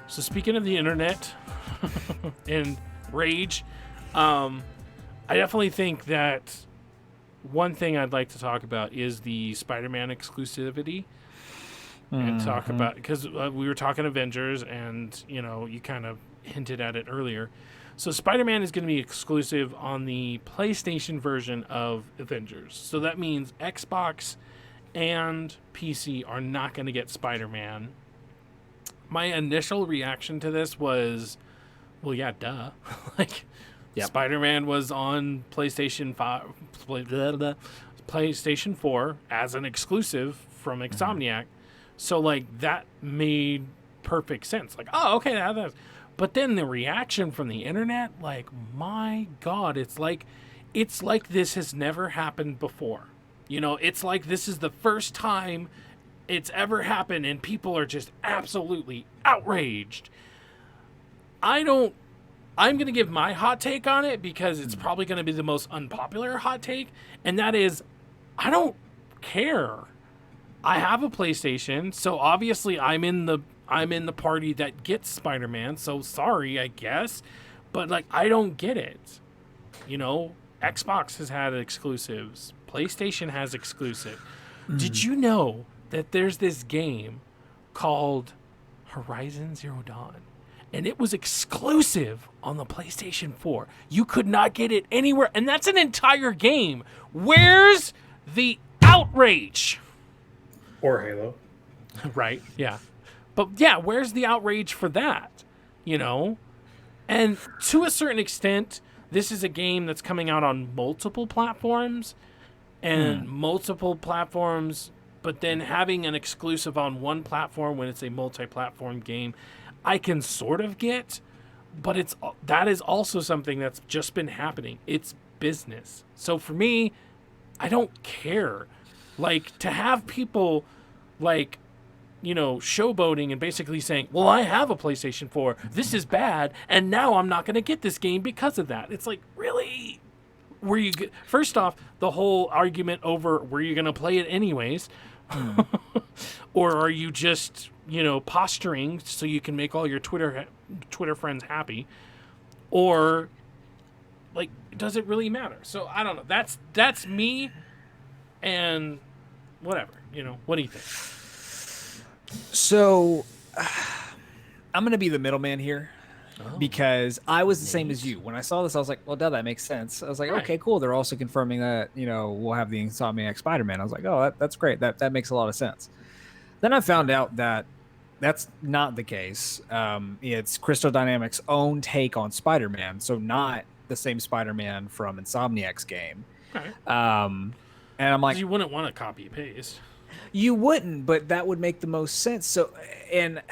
So speaking of the internet and rage, I definitely think that one thing I'd like to talk about is the Spider-Man exclusivity. And talk about, because we were talking Avengers, and you kind of hinted at it earlier. So Spider-Man is going to be exclusive on the PlayStation version of Avengers. So that means Xbox and PC are not going to get Spider-Man. My initial reaction to this was, well, yeah, duh. Like, yep. Spider-Man was on PlayStation 5, PlayStation 4 as an exclusive from Insomniac. So, like, that made perfect sense. Like, oh, okay, that's... But then the reaction from the internet, like, my God, it's like this has never happened before. It's like this is the first time it's ever happened, and people are just absolutely outraged. I'm going to give my hot take on it because it's probably going to be the most unpopular hot take, and that is, I don't care. I have a PlayStation, so obviously I'm in the party that gets Spider-Man, so sorry, I guess. But, like, I don't get it. Xbox has had exclusives. PlayStation has exclusive. Did you know that there's this game called Horizon Zero Dawn? And it was exclusive on the PlayStation 4. You could not get it anywhere, and that's an entire game. Where's the outrage? Or Halo. Right, yeah. But, yeah, where's the outrage for that? And to a certain extent, this is a game that's coming out on multiple platforms. And multiple platforms, but then having an exclusive on one platform when it's a multi-platform game, I can sort of get. But that is also something that's just been happening. It's business. So for me, I don't care. Like, to have people, like, showboating and basically saying, well, I have a PlayStation 4. This is bad, and now I'm not going to get this game because of that. It's like, really? First off, the whole argument over were you going to play it anyways? Or are you just, posturing so you can make all your Twitter friends happy? Or, like, does it really matter? So, I don't know. That's me, and whatever. What do you think? So, I'm going to be the middleman here. Because I was the same as you. When I saw this, I was like, well, duh, that makes sense. I was like, okay, cool. They're also confirming that, we'll have the Insomniac Spider-Man. I was like, oh, that's great. That makes a lot of sense. Then I found out that that's not the case. It's Crystal Dynamics' own take on Spider-Man, so not the same Spider-Man from Insomniac's game. Okay. And I'm like... You wouldn't want to copy-paste. You wouldn't, but that would make the most sense. So, and...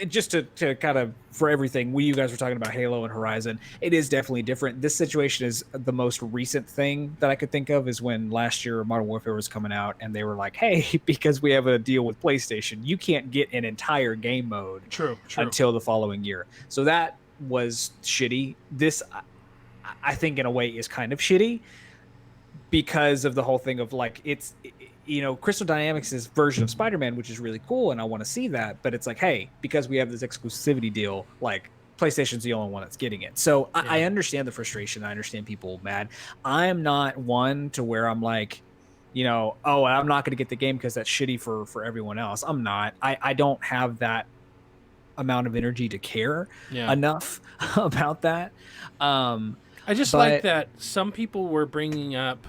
just to kind of, for everything, you guys were talking about Halo and Horizon, it is definitely different. This situation is the most recent thing that I could think of is when last year Modern Warfare was coming out and they were like, hey, because we have a deal with PlayStation, you can't get an entire game mode True. until the following year. So that was shitty. This, I think, in a way is kind of shitty because of the whole thing of like, it's... Crystal Dynamics' version of Spider-Man, which is really cool, and I want to see that. But it's like, hey, because we have this exclusivity deal, like, PlayStation's the only one that's getting it. So yeah. I understand the frustration. I understand people mad. I'm not one to where I'm like, oh, I'm not going to get the game because that's shitty for everyone else. I'm not. I don't have that amount of energy to care enough about that. I just like that some people were bringing up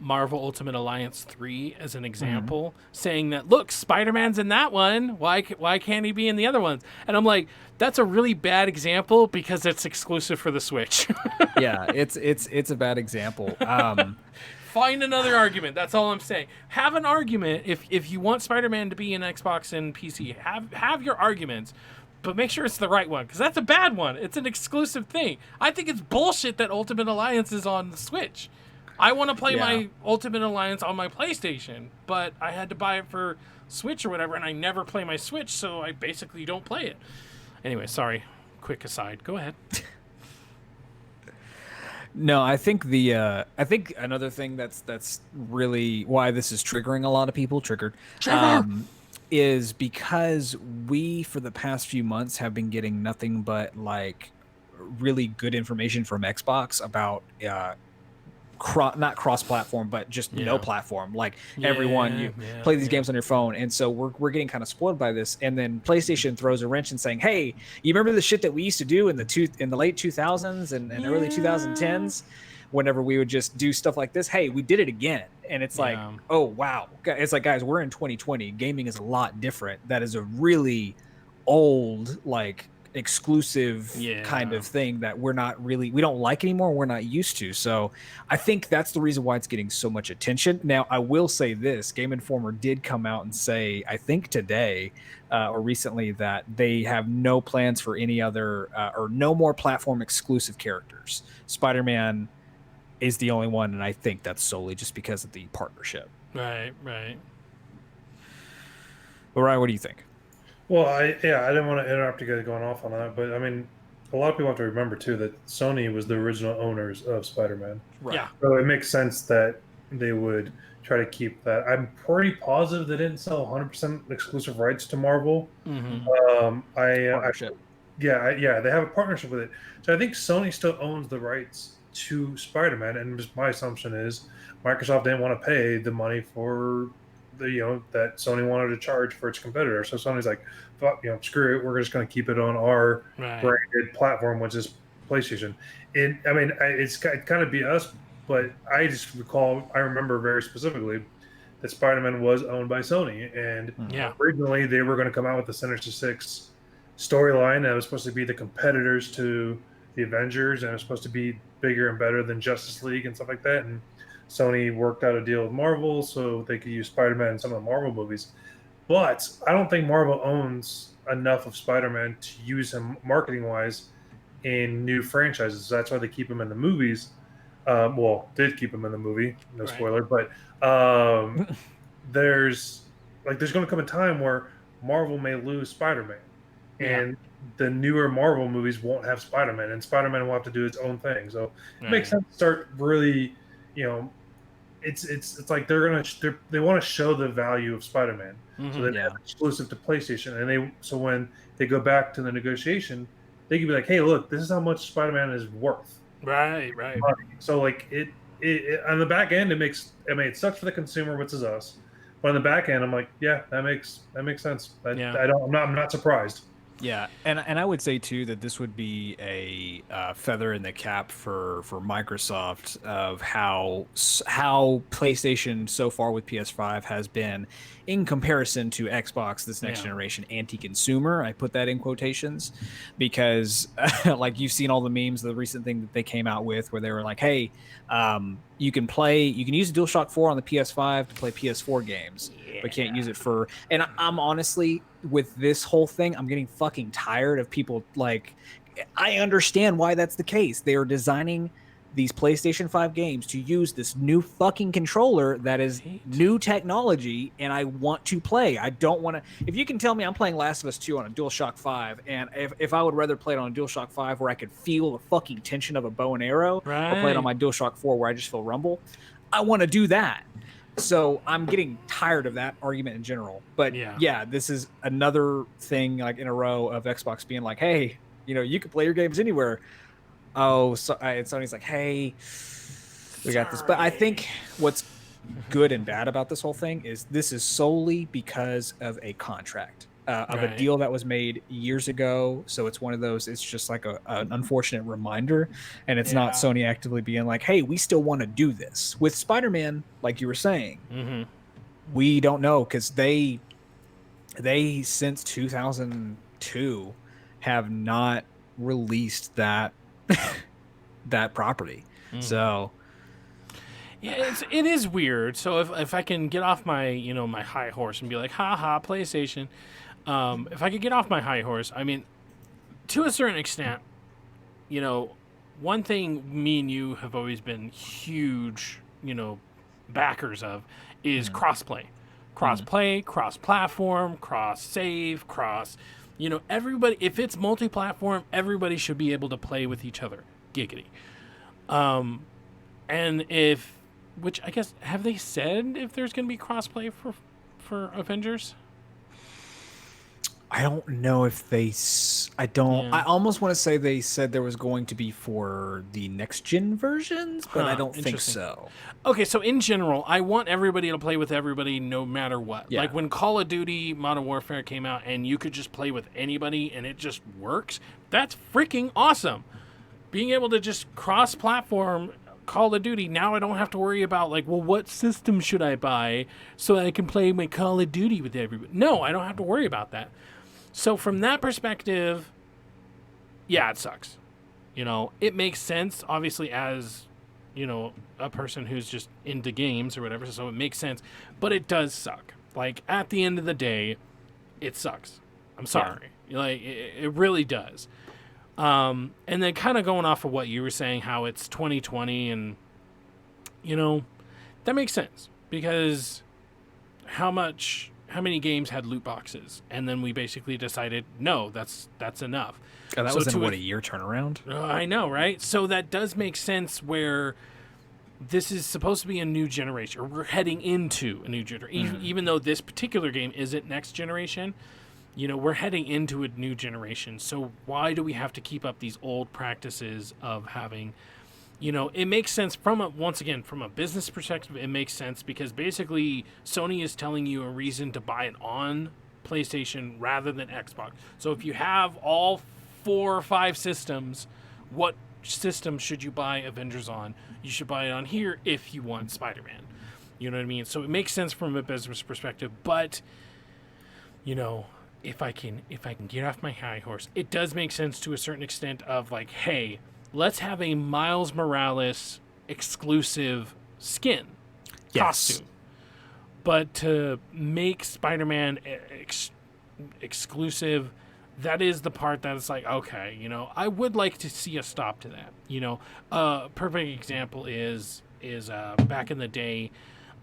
Marvel Ultimate Alliance 3 as an example, saying that, look, Spider-Man's in that one. Why can't he be in the other ones? And I'm like, that's a really bad example because it's exclusive for the Switch. Yeah, it's a bad example. Find another argument. That's all I'm saying. Have an argument. If you want Spider-Man to be in Xbox and PC, have your arguments. But make sure it's the right one, because that's a bad one. It's an exclusive thing. I think it's bullshit that Ultimate Alliance is on the Switch. I want to play my Ultimate Alliance on my PlayStation, but I had to buy it for Switch or whatever, and I never play my Switch, so I basically don't play it. Anyway, sorry. Quick aside. Go ahead. No, I think another thing that's really why this is triggering a lot of people, is because we, for the past few months, have been getting nothing but like really good information from Xbox about not cross-platform, but just no Yeah. platform. Like everyone, you play these games on your phone, and so we're getting kind of spoiled by this. And then PlayStation throws a wrench and saying, "Hey, you remember the shit that we used to do in the late 2000s and early 2010s, whenever we would just do stuff like this? Hey, we did it again." And it's like, Yeah. oh wow, it's like, guys, we're in 2020. Gaming is a lot different. That is a really old, like, exclusive kind of thing that we don't like anymore, we're not used to. So I think that's the reason why it's getting so much attention. Now, I will say this: Game Informer did come out and say, I think today or recently, that they have no plans for any other or no more platform exclusive characters. Spider-Man is the only one, and I think that's solely just because of the partnership. Right. But Ryan, what do you think? Well, I didn't want to interrupt you guys going off on that, but I mean, a lot of people have to remember too that Sony was the original owners of Spider-Man. Right. Yeah. So it makes sense that they would try to keep that. I'm pretty positive they didn't sell 100% exclusive rights to Marvel. Partnership. They have a partnership with it. So I think Sony still owns the rights to Spider-Man, and just my assumption is Microsoft didn't want to pay the money for that Sony wanted to charge for its competitor. So Sony's like, fuck, screw it, we're just going to keep it on our branded platform, which is PlayStation. It's kind of BS, but I remember very specifically that Spider-Man was owned by Sony, and originally they were going to come out with the Sinister Six storyline that was supposed to be the competitors to the Avengers, and it was supposed to be bigger and better than Justice League and stuff like that. And Sony worked out a deal with Marvel so they could use Spider-Man in some of the Marvel movies. But I don't think Marvel owns enough of Spider-Man to use him marketing-wise in new franchises. That's why they keep him in the movies. Did keep him in the movie. No spoiler. But there's going to come a time where Marvel may lose Spider-Man. And the newer Marvel movies won't have Spider-Man, and Spider-Man will have to do its own thing. So it makes sense to start really, it's like they want to show the value of Spider-Man, so that it's exclusive to PlayStation. And so when they go back to the negotiation, they can be like, "Hey, look, this is how much Spider-Man is worth." Right. So like it on the back end, it sucks for the consumer, which is us. But on the back end, I'm like, yeah, that makes sense. I'm not surprised. Yeah, and I would say too that this would be a feather in the cap for Microsoft of how PlayStation so far with PS5 has been in comparison to Xbox this next generation anti-consumer. I put that in quotations because like you've seen all the memes, the recent thing that they came out with where they were like, hey, you can use DualShock 4 on the PS5 to play PS4 games, but can't use it for. And I'm honestly, with this whole thing, I'm getting fucking tired of people. Like, I understand why that's the case. They are designing these PlayStation 5 games to use this new fucking controller that is new technology, and I want to play. I don't want to. If you can tell me I'm playing Last of Us 2 on a DualShock 5, and if I would rather play it on a DualShock 5 where I could feel the fucking tension of a bow and arrow, or play it on my DualShock 4 where I just feel rumble, I want to do that. So I'm getting tired of that argument in general. But yeah, this is another thing like in a row of Xbox being like, hey, you can play your games anywhere. Oh, so and Sony's like, hey, we got this. But I think what's good and bad about this whole thing is this is solely because of a contract, of a deal that was made years ago. So it's one of those, it's just like an unfortunate reminder. And it's not Sony actively being like, hey, we still want to do this. With Spider-Man, like you were saying, we don't know because they since 2002 have not released that property. So it is weird. So if I can get off my my high horse and be like, haha, PlayStation, if I could get off my high horse, I mean, to a certain extent, one thing me and you have always been huge backers of is crossplay, cross-platform, cross-save, everybody, if it's multi-platform, everybody should be able to play with each other. Giggity. And which I guess, have they said if there's going to be crossplay for Avengers? I don't know if I don't. Yeah. I almost want to say they said there was going to be for the next gen versions, but I don't think Interesting. so. Okay, so in general, I want everybody to play with everybody no matter what. Yeah. Like when Call of Duty Modern Warfare came out and you could just play with anybody and it just works, that's freaking awesome. Being able to just cross-platform Call of Duty, now I don't have to worry about, like, well, what system should I buy so I can play my Call of Duty with everybody? No, I don't have to worry about that. So from that perspective, yeah, it sucks. You know, it makes sense, obviously, as, you know, a person who's just into games or whatever, so it makes sense. But it does suck. Like, at the end of the day, it sucks. I'm sorry. Yeah. Like, it really does. And then kind of going off of what you were saying, how it's 2020 and, you know, that makes sense. Because how many games had loot boxes? And then we basically decided, no, that's enough. Oh, that was in, what, a year turnaround? I know, right? So that does make sense where this is supposed to be a new generation, or we're heading into a new generation. Even though this particular game isn't next generation, you know, we're heading into a new generation. So why do we have to keep up these old practices of having, you know, it makes sense from a business perspective, it makes sense because basically Sony is telling you a reason to buy it on PlayStation rather than Xbox. So if you have all 4 or 5 systems, what system should you buy Avengers on? You should buy it on here if you want Spider-Man. You know what I mean? So it makes sense from a business perspective, but, you know, if I can get off my high horse, it does make sense to a certain extent of like, hey, let's have a Miles Morales exclusive skin costume. But to make Spider-Man exclusive, that is the part that it's like, okay, you know, I would like to see a stop to that. You know, perfect example is back in the day,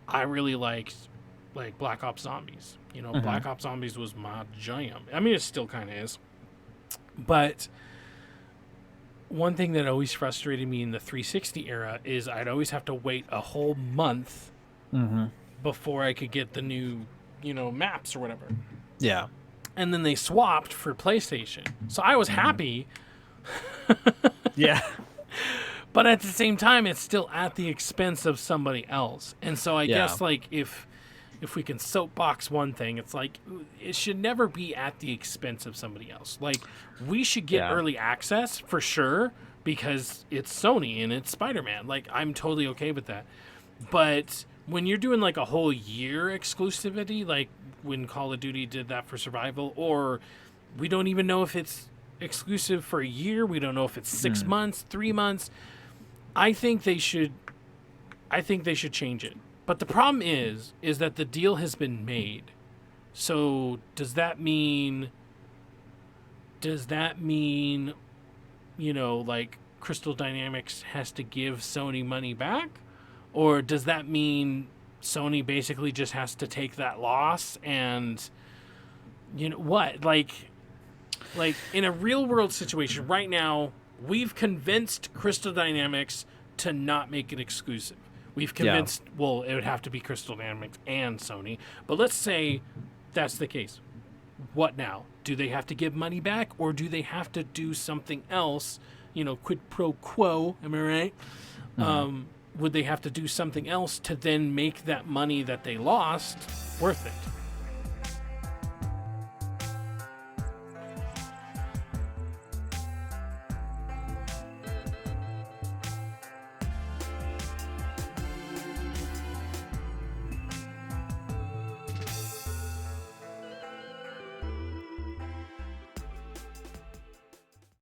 I really liked like Black Ops Zombies. You know, Black Ops Zombies was my jam. I mean, it still kind of is. But one thing that always frustrated me in the 360 era is I'd always have to wait a whole month before I could get the new, you know, maps or whatever. Yeah. And then they swapped for PlayStation. So I was happy. Yeah. But at the same time, it's still at the expense of somebody else. And so I guess, like, if we can soapbox one thing, it's like it should never be at the expense of somebody else. Like, we should get early access for sure because it's Sony and it's Spider-Man. Like, I'm totally okay with that. But when you're doing like a whole year exclusivity, like when Call of Duty did that for Survival, or we don't even know if it's exclusive for a year, we don't know if it's 6 months, 3 months. I think they should change it. But the problem is that the deal has been made. So does that mean, you know, like Crystal Dynamics has to give Sony money back? Or does that mean Sony basically just has to take that loss and, you know, what? Like in a real world situation right now, we've convinced Crystal Dynamics to not make it exclusive. We've convinced, well, it would have to be Crystal Dynamics and Sony. But let's say that's the case. What now? Do they have to give money back, or do they have to do something else? You know, quid pro quo, am I right? Would they have to do something else to then make that money that they lost worth it?